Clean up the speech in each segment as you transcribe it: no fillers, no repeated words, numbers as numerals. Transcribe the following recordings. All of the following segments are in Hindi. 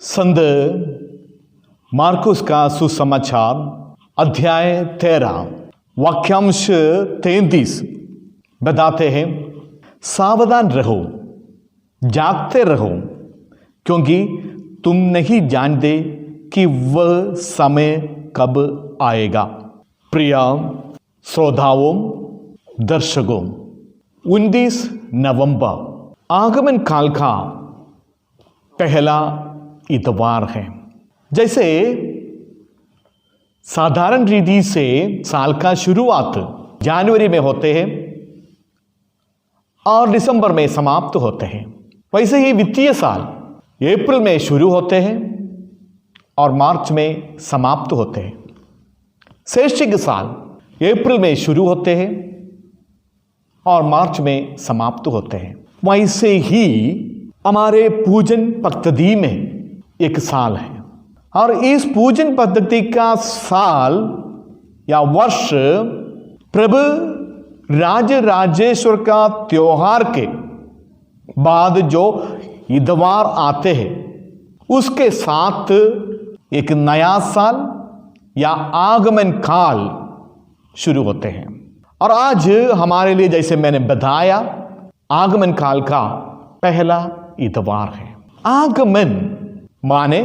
संत मार्कुस का सुसमाचार अध्याय 13 वाक्यांश 33 बताते हैं, सावधान रहो, जागते रहो, क्योंकि तुम नहीं जानते कि वह समय कब आएगा। प्रिय श्रोताओं, दर्शकों, 19 नवंबर आगमन काल का पहला इतवार है। जैसे साधारण रीति से साल का शुरुआत जनवरी में होते हैं और दिसंबर में समाप्त होते हैं, वैसे ही वित्तीय साल अप्रैल में शुरू होते हैं और मार्च में समाप्त होते हैं। शैक्षिक साल अप्रैल में शुरू होते हैं और मार्च में समाप्त होते हैं। वैसे ही हमारे पूजन पद्धति में एक साल है और इस पूजन पद्धति का साल या वर्ष प्रभु राजेश्वर का त्योहार के बाद जो इतवार आते हैं उसके साथ एक नया साल या आगमन काल शुरू होते हैं। और आज हमारे लिए, जैसे मैंने बताया, आगमन काल का पहला इतवार है। आगमन माने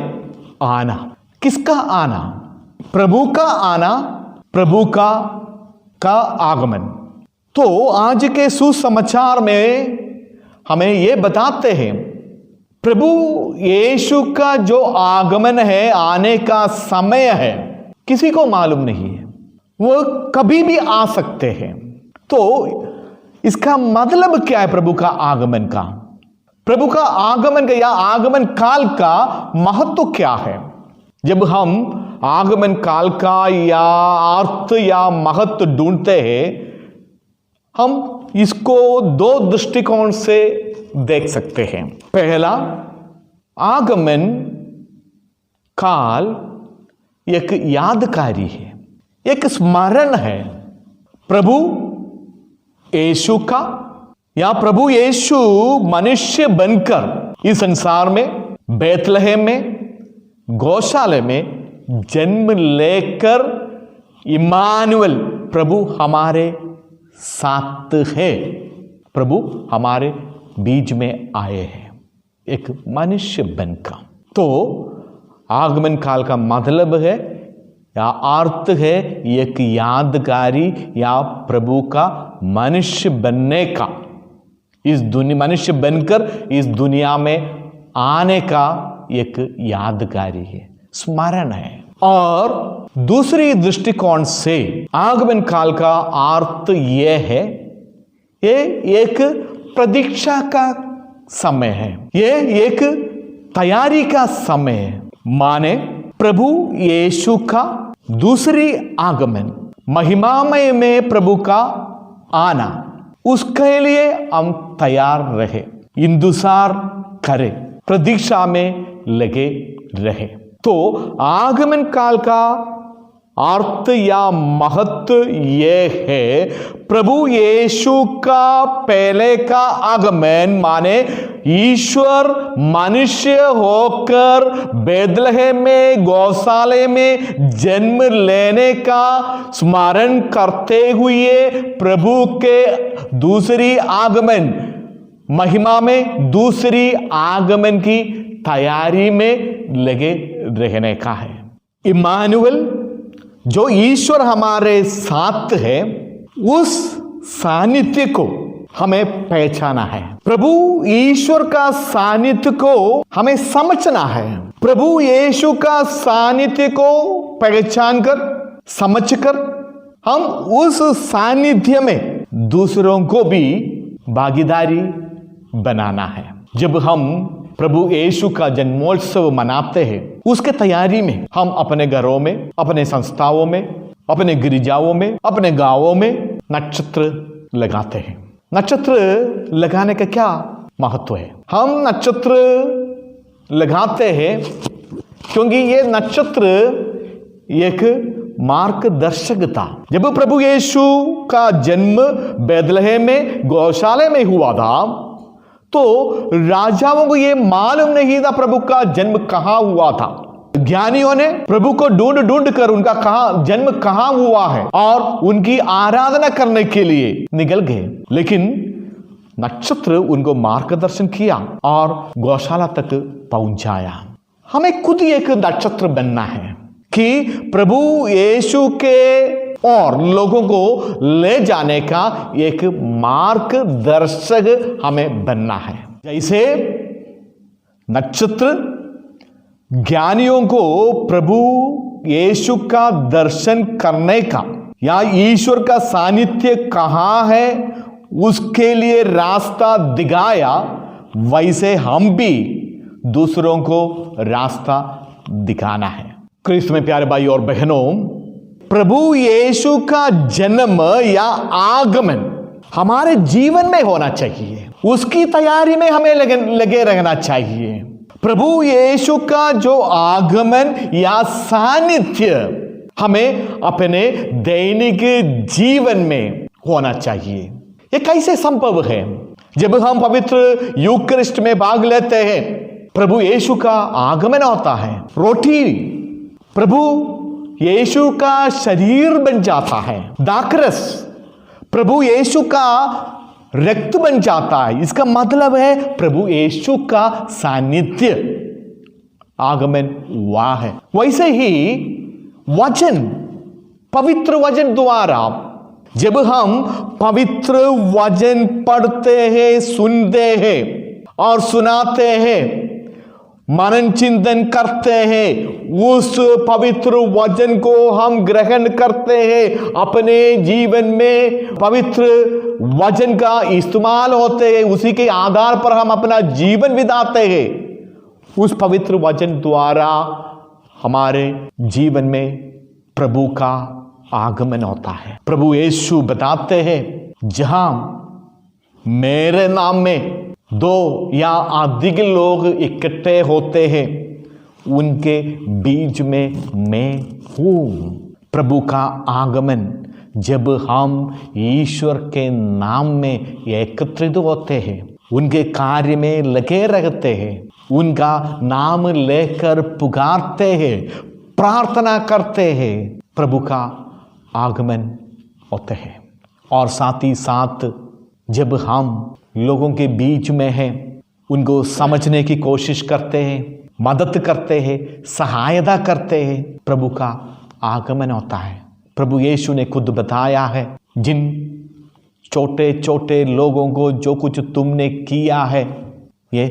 आना। किसका आना? प्रभु का आना, प्रभु का आगमन। तो आज के सुसमाचार में हमें यह बताते हैं, प्रभु यीशु का जो आगमन है, आने का समय है, किसी को मालूम नहीं है, वो कभी भी आ सकते हैं। तो इसका मतलब क्या है? प्रभु का आगमन का, प्रभु का आगमन का या आगमन काल का महत्व क्या है? जब हम आगमन काल का या अर्थ या महत्व ढूंढते हैं, हम इसको दो दृष्टिकोण से देख सकते हैं। पहला, आगमन काल एक यादगारी है, एक स्मरण है प्रभु यीशु का, या प्रभु यीशु मनुष्य बनकर इस संसार में बेथलेहम में गौशाले में जन्म लेकर इमानुएल, प्रभु हमारे साथ है, प्रभु हमारे बीच में आए हैं एक मनुष्य बनकर। तो आगमन काल का मतलब है या अर्थ है एक यादगारी या प्रभु का मनुष्य बनने का, इस दुनिया मनुष्य बनकर इस दुनिया में आने का एक यादगारी है, स्मरण है। और दूसरी दृष्टिकोण से आगमन काल का अर्थ यह है, ये एक प्रतीक्षा का समय है, ये एक तैयारी का समय है। माने प्रभु यीशु का दूसरी आगमन, महिमामय में प्रभु का आना, उसके लिए हम तैयार रहे, इंतजार करें, प्रतीक्षा में लगे रहे। तो आगमन काल का अर्थ या महत्व यह है, प्रभु यीशु का पहले का आगमन माने ईश्वर मनुष्य होकर बेथलेहम में गौशाले में जन्म लेने का स्मरण करते हुए प्रभु के दूसरी आगमन, महिमा में दूसरी आगमन की तैयारी में लगे रहने का है। इमानुएल, जो ईश्वर हमारे साथ है, उस सानिध्य को हमें पहचाना है। प्रभु ईश्वर का सानिध्य को हमें समझना है। प्रभु यीशु का सानिध्य को पहचान कर, समझकर हम उस सानिध्य में दूसरों को भी भागीदारी बनाना है। जब हम प्रभु यीशु का जन्मोत्सव मनाते हैं, उसके तैयारी में हम अपने घरों में, अपने संस्थाओं में, अपने गिरिजाओं में, अपने गांवों में नक्षत्र लगाते हैं। नक्षत्र लगाने का क्या महत्व है? हम नक्षत्र लगाते हैं क्योंकि ये नक्षत्र एक मार्गदर्शक था। जब प्रभु यीशु का जन्म बेथलेहम में गौशाले में हुआ था, तो राजाओं को यह मालूम नहीं था प्रभु का जन्म कहां हुआ था। ज्ञानियों ने प्रभु को ढूंढ ढूंढ कर उनका जन्म कहां हुआ है और उनकी आराधना करने के लिए निकल गए, लेकिन नक्षत्र उनको मार्गदर्शन किया और गौशाला तक पहुंचाया। हमें खुद एक नक्षत्र बनना है कि प्रभु यीशु के और लोगों को ले जाने का एक मार्गदर्शक हमें बनना है। जैसे नक्षत्र ज्ञानियों को प्रभु यीशु का दर्शन करने का या ईश्वर का सानिध्य कहां है उसके लिए रास्ता दिखाया, वैसे हम भी दूसरों को रास्ता दिखाना है। क्रिस्त में प्यारे भाई और बहनों, प्रभु यीशु का जन्म या आगमन हमारे जीवन में होना चाहिए, उसकी तैयारी में हमें लगे रहना चाहिए। प्रभु यीशु का जो आगमन या सानिध्य हमें अपने दैनिक जीवन में होना चाहिए। ये कैसे संभव है? जब हम पवित्र यूकरिस्ट में भाग लेते हैं, प्रभु यीशु का आगमन होता है। रोटी प्रभु यीशु का शरीर बन जाता है। दाखरस प्रभु यीशु का रक्त बन जाता है। इसका मतलब है प्रभु यीशु का सानिध्य आगमन हुआ है। वैसे ही वचन, पवित्र वचन द्वारा जब हम पवित्र वचन पढ़ते हैं, सुनते हैं और सुनाते हैं, मनन चिंतन करते हैं, उस पवित्र वचन को हम ग्रहण करते हैं, अपने जीवन में पवित्र वचन का इस्तेमाल होते हैं, उसी के आधार पर हम अपना जीवन बिताते हैं। उस पवित्र वचन द्वारा हमारे जीवन में प्रभु का आगमन होता है। प्रभु यीशु बताते हैं, जहां मेरे नाम में 2 या अधिक लोग इकट्ठे होते हैं, उनके बीच में मैं हूं। प्रभु का आगमन जब हम ईश्वर के नाम में एकत्रित होते हैं, उनके कार्य में लगे रहते हैं, उनका नाम लेकर पुकारते हैं, प्रार्थना करते हैं, प्रभु का आगमन होते हैं। और साथ ही साथ जब हम लोगों के बीच में हैं, उनको समझने की कोशिश करते हैं, मदद करते हैं, सहायता करते हैं, प्रभु का आगमन होता है। प्रभु यीशु ने खुद बताया है, जिन छोटे छोटे लोगों को जो कुछ तुमने किया है, ये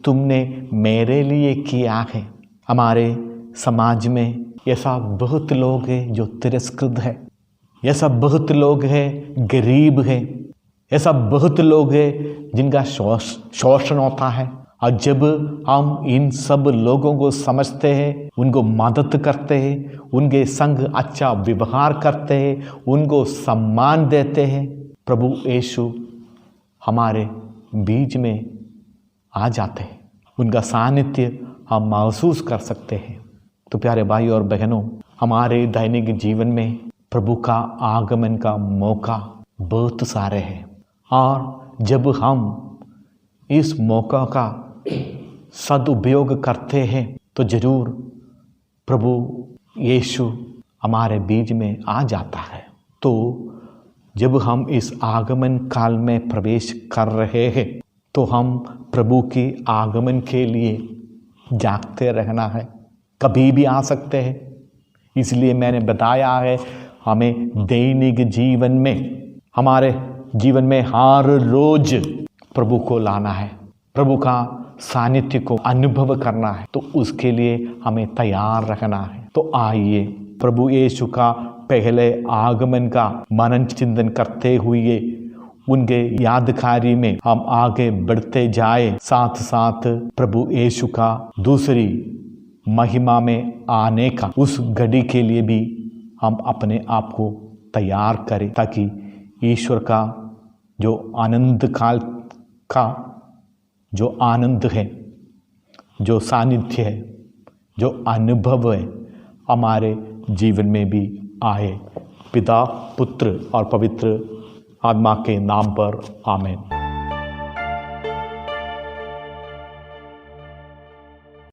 तुमने मेरे लिए किया है। हमारे समाज में ऐसा बहुत लोग हैं जो तिरस्कृत है, ऐसा बहुत लोग हैं गरीब है, ऐसा बहुत लोग हैं जिनका शोषण होता है। और जब हम इन सब लोगों को समझते हैं, उनको मदद करते हैं, उनके संग अच्छा व्यवहार करते हैं, उनको सम्मान देते हैं, प्रभु यीशु हमारे बीच में आ जाते हैं, उनका सानिध्य हम महसूस कर सकते हैं। तो प्यारे भाई और बहनों, हमारे दैनिक जीवन में प्रभु का आगमन का मौका बहुत सारे हैं, और जब हम इस मौका का सदुपयोग करते हैं तो जरूर प्रभु यीशु हमारे बीच में आ जाता है। तो जब हम इस आगमन काल में प्रवेश कर रहे हैं, तो हम प्रभु की आगमन के लिए जागते रहना है। कभी भी आ सकते हैं, इसलिए मैंने बताया है, हमें दैनिक जीवन में, हमारे जीवन में हर रोज प्रभु को लाना है, प्रभु का सानिध्य को अनुभव करना है। तो उसके लिए हमें तैयार रखना है। तो आइए प्रभु यीशु का पहले आगमन का मनन चिंतन करते हुए उनके यादगारी में हम आगे बढ़ते जाए, साथ साथ प्रभु यीशु का दूसरी महिमा में आने का उस घड़ी के लिए भी हम अपने आप को तैयार करें, ताकि ईश्वर का जो आनंद काल का जो आनंद है, जो सानिध्य है, जो अनुभव है, हमारे जीवन में भी आए। पिता, पुत्र और पवित्र आत्मा के नाम पर आमीन।